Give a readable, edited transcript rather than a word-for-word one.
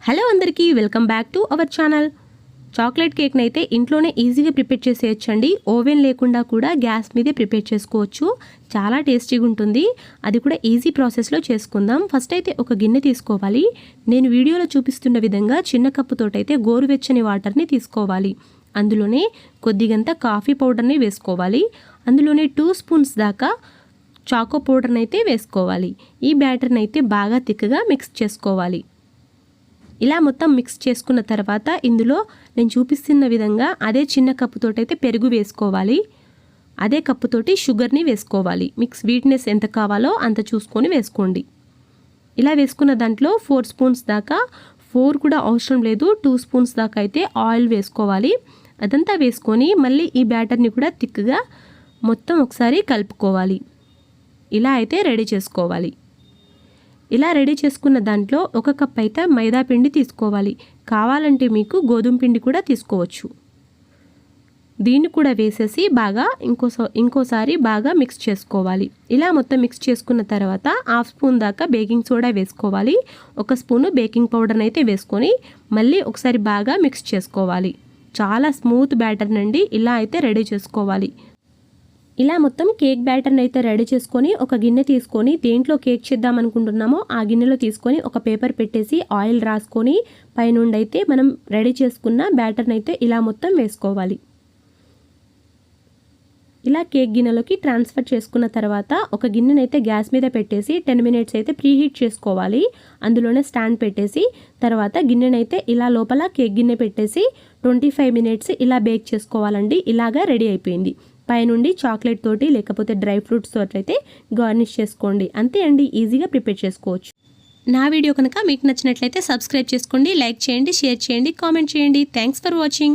Hello అందరికీ welcome back to our channel. Chocolate కేక్ని అయితే ఇంట్లోనే ఈజీగా ప్రిపేర్ చేసేయచ్చండి. ఓవెన్ లేకుండా కూడా గ్యాస్ మీదే ప్రిపేర్ చేసుకోవచ్చు. చాలా టేస్టీగా ఉంటుంది. అది కూడా ఈజీ ప్రాసెస్లో చేసుకుందాం. ఫస్ట్ అయితే ఒక గిన్నె తీసుకోవాలి. నేను వీడియోలో చూపిస్తున్న విధంగా చిన్న కప్పుతోటైతే గోరువెచ్చని వాటర్ని తీసుకోవాలి. అందులోనే కొద్దిగంత కాఫీ పౌడర్ని వేసుకోవాలి. అందులోనే 2 స్పూన్స్ దాకా చాకో పౌడర్ని అయితే వేసుకోవాలి. ఈ బ్యాటర్ని అయితే బాగా తిక్కగా మిక్స్ చేసుకోవాలి. ఇలా మొత్తం మిక్స్ చేసుకున్న తర్వాత ఇందులో నేను చూపిస్తున్న విధంగా అదే చిన్న కప్పుతోటైతే పెరుగు వేసుకోవాలి. అదే కప్పుతోటి షుగర్ని వేసుకోవాలి. మీకు స్వీట్నెస్ ఎంత కావాలో అంత చూసుకొని వేసుకోండి. ఇలా వేసుకున్న దాంట్లో 4 స్పూన్స్ దాకా, 4 కూడా అవసరం లేదు, 2 స్పూన్స్ దాకా అయితే ఆయిల్ వేసుకోవాలి. అదంతా వేసుకొని మళ్ళీ ఈ బ్యాటర్ని కూడా థిక్గా మొత్తం ఒకసారి కలుపుకోవాలి. ఇలా అయితే రెడీ చేసుకోవాలి. ఇలా రెడీ చేసుకున్న దాంట్లో 1 కప్ అయితే మైదా పిండి తీసుకోవాలి. కావాలంటే మీకు గోధుమ పిండి కూడా తీసుకోవచ్చు. దీన్ని కూడా వేసేసి బాగా ఇంకోసారి బాగా మిక్స్ చేసుకోవాలి. ఇలా మొత్తం మిక్స్ చేసుకున్న తర్వాత 1/2 స్పూన్ దాకా బేకింగ్ సోడా వేసుకోవాలి. 1 స్పూను బేకింగ్ పౌడర్ని అయితే వేసుకొని మళ్ళీ ఒకసారి బాగా మిక్స్ చేసుకోవాలి. చాలా స్మూత్ బ్యాటర్ నండి. ఇలా అయితే రెడీ చేసుకోవాలి. ఇలా మొత్తం కేక్ బ్యాటర్ని అయితే రెడీ చేసుకొని ఒక గిన్నె తీసుకొని దేంట్లో కేక్ చేద్దాం అనుకుంటున్నామో ఆ గిన్నెలో తీసుకొని ఒక పేపర్ పెట్టేసి ఆయిల్ రాసుకొని పైనుండి అయితే మనం రెడీ చేసుకున్న బ్యాటర్ని అయితే ఇలా మొత్తం వేసుకోవాలి. ఇలా కేక్ గిన్నెలోకి ట్రాన్స్ఫర్ చేసుకున్న తర్వాత ఒక గిన్నెని అయితే గ్యాస్ మీద పెట్టేసి 10 మినిట్స్ అయితే ప్రీహీట్ చేసుకోవాలి. అందులోనే స్టాండ్ పెట్టేసి తర్వాత గిన్నెని అయితే ఇలా లోపల కేక్ గిన్నె పెట్టేసి 25 మినిట్స్ ఇలా బేక్ చేసుకోవాలండి. ఇలాగా రెడీ అయిపోయింది. పైనుండి చాక్లెట్ తోటి లేకపోతే డ్రై ఫ్రూట్స్ తోటి అయితే గార్నిష్ చేసుకోండి. అంతే అండి, ఈజీగా ప్రిపేర్ చేసుకోవచ్చు. నా వీడియో కనుక మీకు నచ్చినట్లయితే సబ్స్క్రైబ్ చేసుకోండి, లైక్ చేయండి, షేర్ చేయండి, కామెంట్ చేయండి. Thanks for watching.